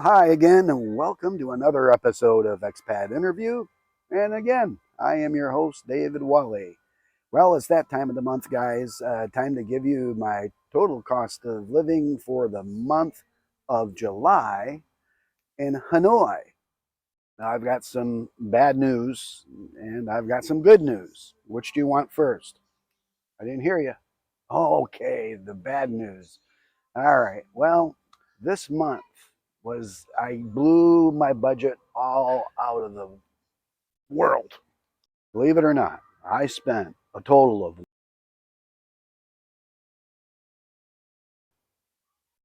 Hi again, and welcome to another episode of Expat Interview. And again, I am your host, David Wally. Well, it's that time of the month, guys. Time to give you my total cost of living for the month of July in Hanoi. Now, I've got some bad news and I've got some good news. Which do you want first? I didn't hear you. Okay, the bad news. All right. Well, this month I blew my budget all out of the world. Believe it or not, I spent a total of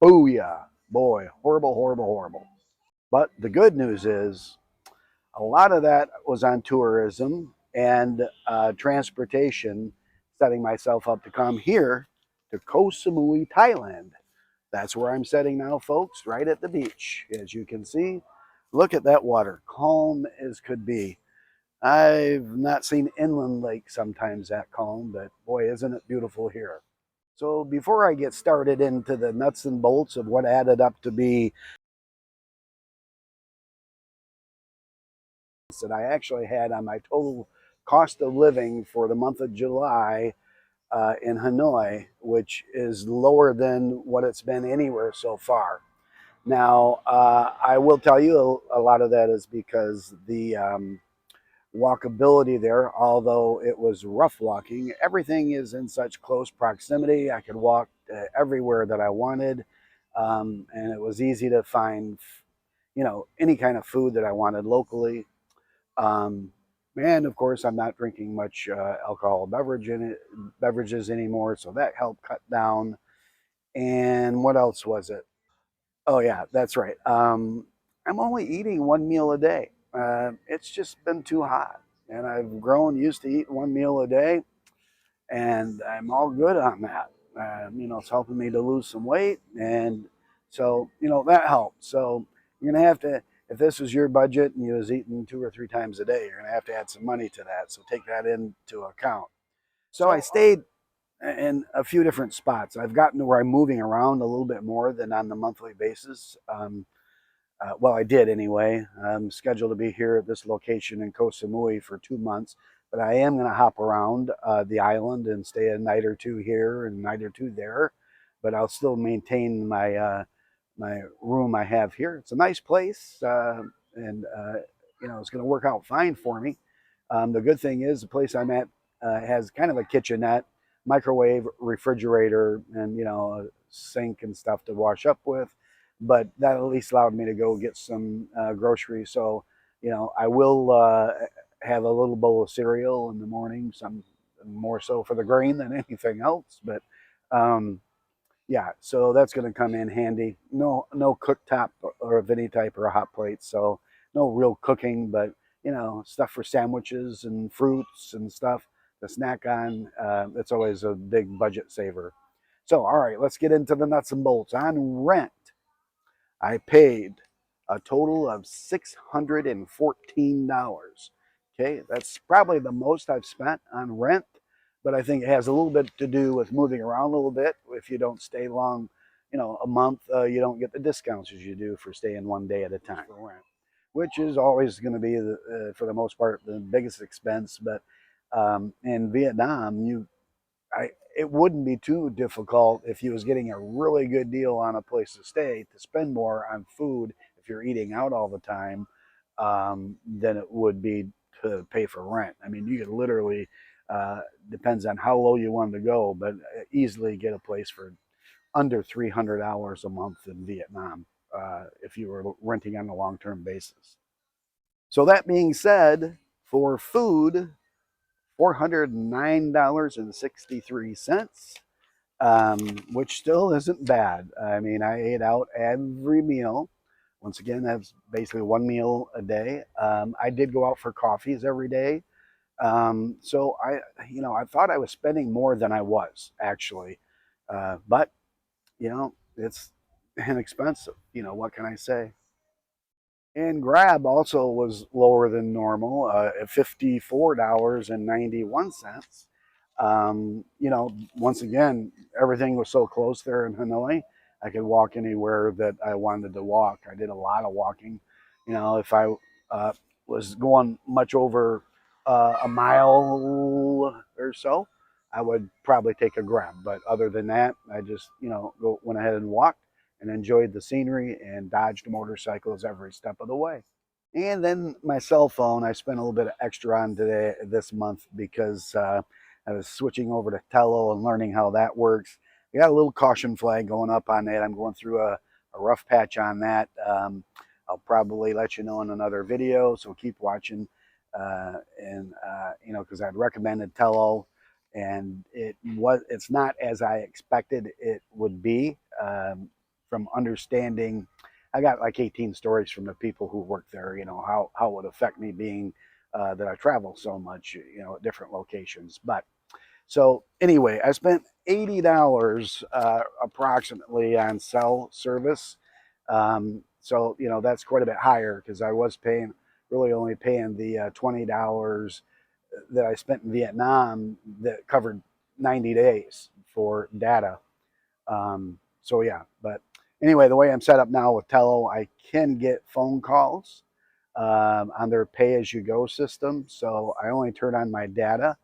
booyah. Boy, horrible, horrible, horrible. But the good news is a lot of that was on tourism and transportation, setting myself up to come here to Koh Samui, Thailand. That's where I'm sitting now, folks, right at the beach. As you can see, look at that water, calm as could be. I've not seen inland lake sometimes that calm, but boy, isn't it beautiful here. So before I get started into the nuts and bolts of what added up to be that I actually had on my total cost of living for the month of July in Hanoi, which is lower than what it's been anywhere so far. Now, I will tell you a lot of that is because the walkability there, although it was rough walking, everything is in such close proximity. I could walk everywhere that I wanted, and it was easy to find, any kind of food that I wanted locally. Um, and of course, I'm not drinking much alcohol beverages anymore, so that helped cut down. And what else was it? Oh yeah, that's right. I'm only eating one meal a day. It's just been too hot, and I've grown used to eating one meal a day, and I'm all good on that. It's helping me to lose some weight, and so that helps. So you're gonna have to, if this was your budget and you was eating 2 or 3 times a day, you're gonna have to add some money to that. So take that into account. So I stayed in a few different spots. I've gotten to where I'm moving around a little bit more than on the monthly basis. Well, I did anyway. I'm scheduled to be here at this location in Koh Samui for 2 months, but I am going to hop around the island and stay a night or two here and a night or two there. But I'll still maintain my room I have here. It's a nice place, and it's going to work out fine for me. The good thing is the place I'm at has kind of a kitchenette, microwave, refrigerator, and a sink and stuff to wash up with. But that at least allowed me to go get some groceries. So I will have a little bowl of cereal in the morning. Some more so for the grain than anything else. But yeah, so that's going to come in handy. No cooktop or of any type or a hot plate. So no real cooking, but stuff for sandwiches and fruits and stuff to snack on. It's always a big budget saver. So, all right, let's get into the nuts and bolts. On rent, I paid a total of $614. Okay, that's probably the most I've spent on rent, but I think it has a little bit to do with moving around a little bit. If you don't stay long, a month, you don't get the discounts as you do for staying one day at a time for rent, which is always going to be, for the most part, the biggest expense. But in Vietnam, it wouldn't be too difficult if you was getting a really good deal on a place to stay to spend more on food if you're eating out all the time than it would be to pay for rent. I mean, you could literally, depends on how low you want to go, but easily get a place for under $300 a month in Vietnam if you were renting on a long-term basis. So that being said, for food, $409.63, which still isn't bad. I mean, I ate out every meal. Once again, that's basically one meal a day. I did go out for coffees every day. So I thought I was spending more than I was actually, but it's inexpensive. What can I say? And Grab also was lower than normal at $54.91. Once again, everything was so close there in Hanoi. I could walk anywhere that I wanted to walk. I did a lot of walking. You know, if I uh, was going much over a mile or so, I would probably take a Grab. But other than that, I just, went ahead and walked and enjoyed the scenery and dodged motorcycles every step of the way. And then my cell phone, I spent a little bit of extra on today this month because I was switching over to Tello and learning how that works. We got a little caution flag going up on that. I'm going through a rough patch on that. I'll probably let you know in another video, so keep watching. Because I'd recommended Tello, and it's not as I expected it would be. From understanding, I got like 18 stories from the people who work there. How it would affect me being that I travel so much, at different locations. But so anyway, I spent $80 approximately on cell service. So that's quite a bit higher because I was really only paying the $20 that I spent in Vietnam that covered 90 days for data. So yeah, but anyway, the way I'm set up now with Tello, I can get phone calls on their pay-as-you-go system. So I only turn on my data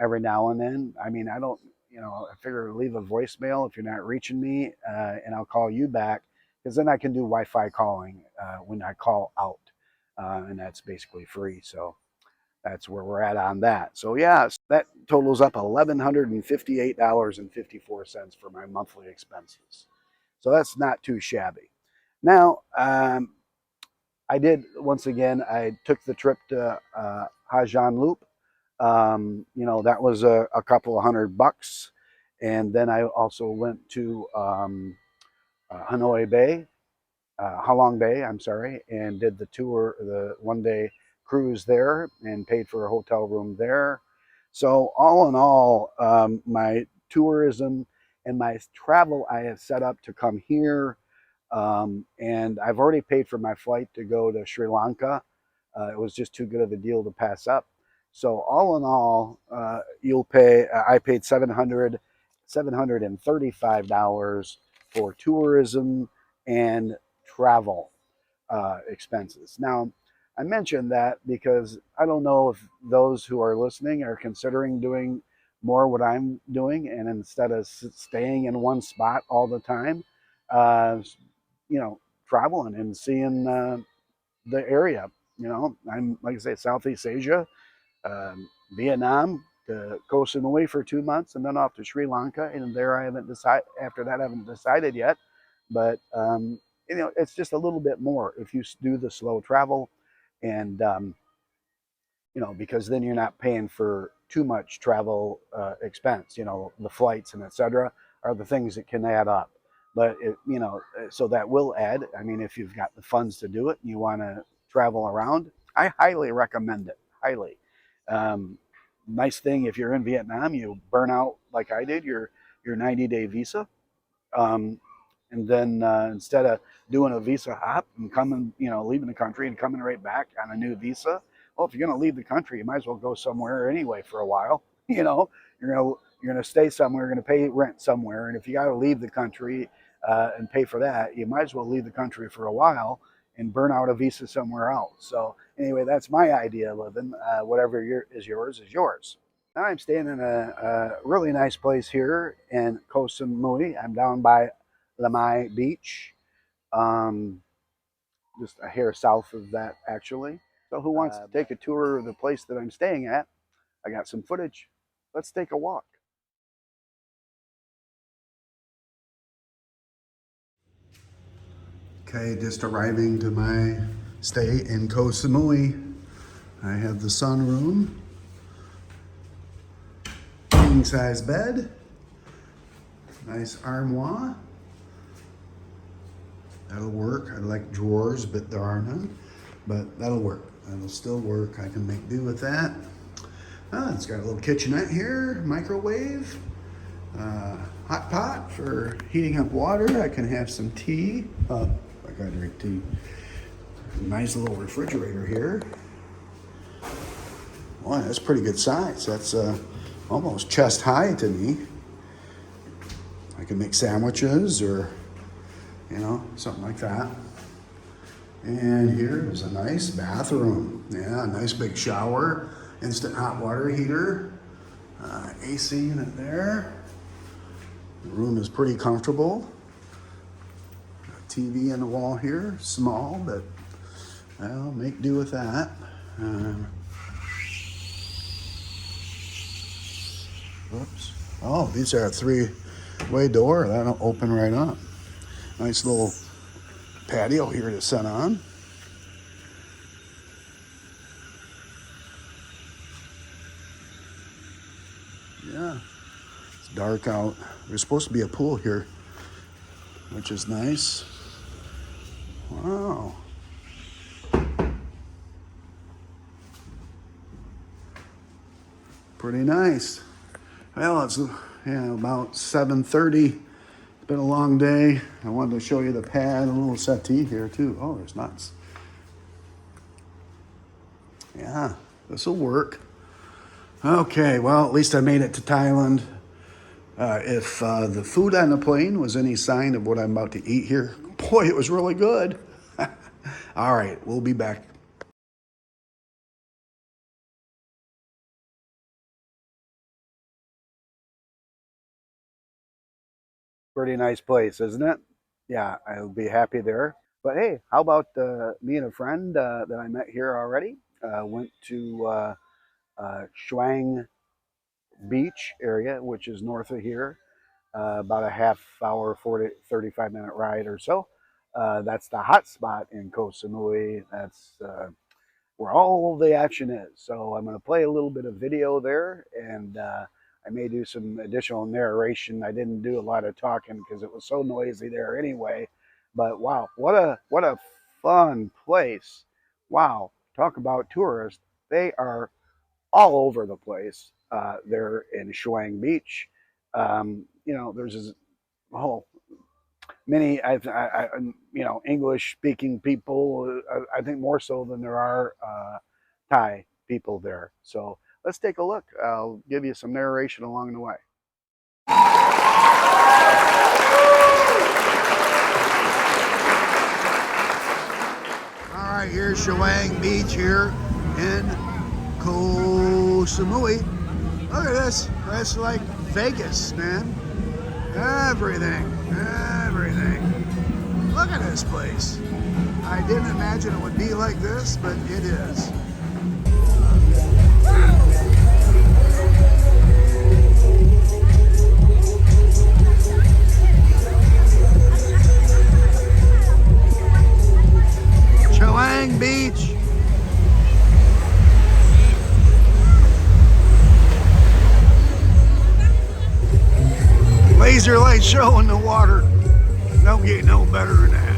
every now and then. I mean, I don't, I figure leave a voicemail if you're not reaching me, and I'll call you back because then I can do Wi-Fi calling when I call out, and that's basically free. So that's where we're at on that. So yeah, that totals up $1,158.54 for my monthly expenses. So that's not too shabby. Now, I did, once again, I took the trip to Hajan Loop. That was a couple of $100. And then I also went to Hanoi Bay, Halong Bay, I'm sorry, and did the 1 day cruise there and paid for a hotel room there. So all in all, my tourism and my travel I have set up to come here, and I've already paid for my flight to go to Sri Lanka. It was just too good of a deal to pass up. So all in all, I paid $735 for tourism and travel expenses. Now, I mentioned that because I don't know if those who are listening are considering doing more what I'm doing, and instead of staying in one spot all the time, uh, you know, traveling and seeing the area. I'm, like I say, Southeast Asia, Vietnam, to Koh Samui for 2 months, and then off to Sri Lanka. And there I haven't decided. After that, I haven't decided yet. But it's just a little bit more if you do the slow travel, and because then you're not paying for too much travel expense. The flights and etc. are the things that can add up. But so that will add. I mean, if you've got the funds to do it and you want to travel around, I highly recommend it. Highly. Nice thing if you're in Vietnam, you burn out like I did your 90-day visa. Um, and then instead of doing a visa hop and coming, leaving the country and coming right back on a new visa, well, if you're going to leave the country, you might as well go somewhere anyway for a while. You're gonna stay somewhere, you're gonna pay rent somewhere, and if you got to leave the country and pay for that, you might as well leave the country for a while and burn out a visa somewhere else. So anyway, that's my idea of living. Whatever is yours is yours. Now I'm staying in a really nice place here in Koh Samui. I'm down by Lamai Beach, um, just a hair south of that, actually. So who wants to take a tour of the place that I'm staying at? I got some footage. Let's take a walk. Okay, just arriving to my stay in Koh Samui. I have the sunroom, king size bed, nice armoire. That'll work. I like drawers, but there are none. But that'll work. That'll still work. I can make do with that. It's got a little kitchenette here, microwave, hot pot for heating up water. I can have some tea. I gotta drink tea. Nice little refrigerator here. Boy, that's pretty good size. That's almost chest high to me. I can make sandwiches or, you know, something like that. And here is a nice bathroom. Yeah, a nice big shower, instant hot water heater, AC unit there. The room is pretty comfortable. TV on the wall here, small, but I'll make do with that. Oops. Oh, these are a three-way door. That'll open right up. Nice little patio here to sit on. Yeah, it's dark out. There's supposed to be a pool here, which is nice. Wow. Pretty nice. Well, it's about 7:30. It's been a long day. I wanted to show you the pad, a little settee here too. Oh, there's nuts. Yeah, this will work. Okay, well, at least I made it to Thailand. If the food on the plane was any sign of what I'm about to eat here, boy, it was really good. All right, we'll be back. Pretty nice place, isn't it? Yeah, I'll be happy there. But hey, how about me and a friend that I met here already? Went to Shuang Beach area, which is north of here, about a half hour, 40, 35-minute ride or so. That's the hot spot in Koh Samui. That's where all the action is. So I'm going to play a little bit of video there, and I may do some additional narration. I didn't do a lot of talking because it was so noisy there anyway. But wow, what a fun place! Wow, talk about tourists. They are all over the place. They're in Shuang Beach. You know, there's this whole many, English speaking people. I think more so than there are Thai people there. So let's take a look. I'll give you some narration along the way. All right, here's Shuang Beach here in Koh Samui. Look at this. That's like Vegas, man. Everything. Look at this place. I didn't imagine it would be like this, but it is. Shuang Beach. Laser light show in the water. Don't get no better than that.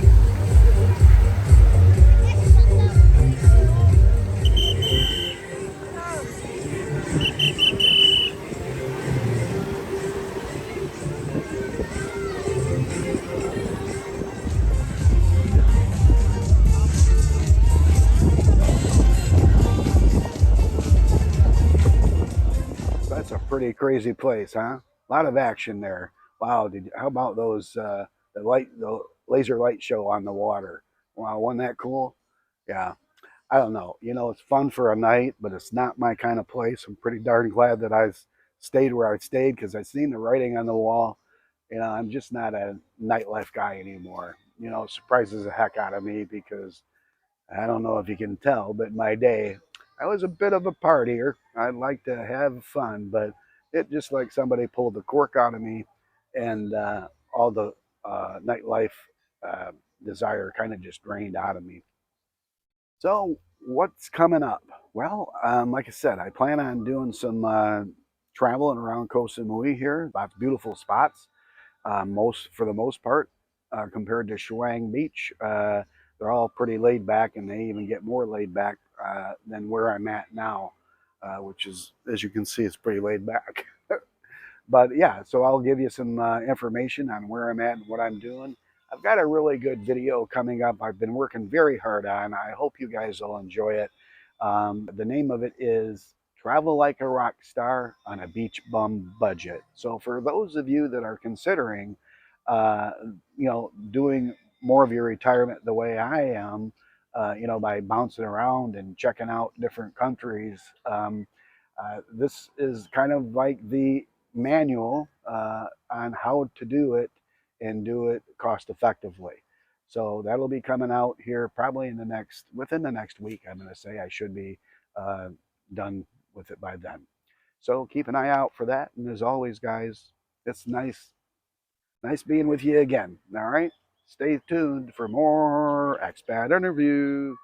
That's a pretty crazy place, huh? A lot of action there. Wow, how about those the laser light show on the water? Wow, wasn't that cool? Yeah. I don't know. You know, it's fun for a night, but it's not my kind of place. I'm pretty darn glad that I've stayed where I stayed because I've seen the writing on the wall. You know, I'm just not a nightlife guy anymore. You know, it surprises the heck out of me because I don't know if you can tell, but my day, I was a bit of a partier. I like to have fun, but it just like somebody pulled the cork out of me, and all the nightlife uh, desire kind of just drained out of me. So, what's coming up? Well, like I said, I plan on doing some traveling around Koh Samui here. Lots of beautiful spots. Most for the most part, compared to Shuang Beach, they're all pretty laid back, and they even get more laid back than where I'm at now, which is, as you can see, it's pretty laid back. But yeah, so I'll give you some information on where I'm at and what I'm doing. I've got a really good video coming up. I've been working very hard on. I hope you guys will enjoy it. The name of it is Travel like a rock star on a beach bum budget. So for those of you that are considering, uh, doing more of your retirement the way I am, by bouncing around and checking out different countries, this is kind of like the manual on how to do it and do it cost effectively. So that'll be coming out here probably within the next week. I'm going to say I should be done with it by then. So keep an eye out for that. And as always, guys, it's nice being with you again. All right. Stay tuned for more expat interview.